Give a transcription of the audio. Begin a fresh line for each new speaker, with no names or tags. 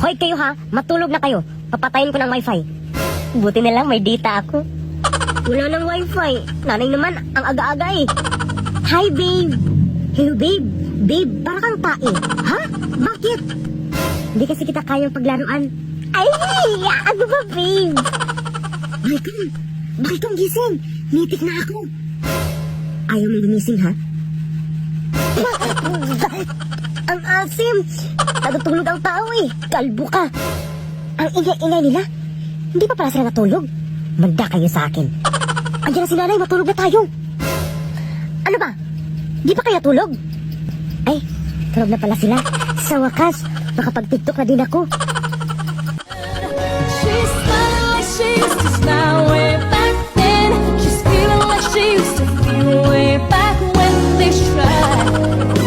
Hoy kayo ha, matulog na kayo. Papatayin ko ng wifi. Buti na lang may data ako. Wala ng wifi. Nanay naman, ang aga-aga eh. Hi babe. Hello babe. Babe, para kang tae. Ha? Bakit? Hindi kasi kita kayang paglaruan. Ay, ano ba babe? Michael, bakit kang gising? Nitik na ako. Ayaw mong gumising ha? Ang asim. Natutulog ang tao eh. Kalbo ka. Ang ingay-ingay nila. Hindi pa pala sila natulog. Manda kayo sa akin. Andiyan na si nanay, matulog na tayo. Ano ba? Di pa kaya tulog? Ay, tulog na pala sila. Sa wakas, makapag-tiktok na din ako.
She's smiling like she used to smile way back then. She's feeling like she used to feel way back when they tried.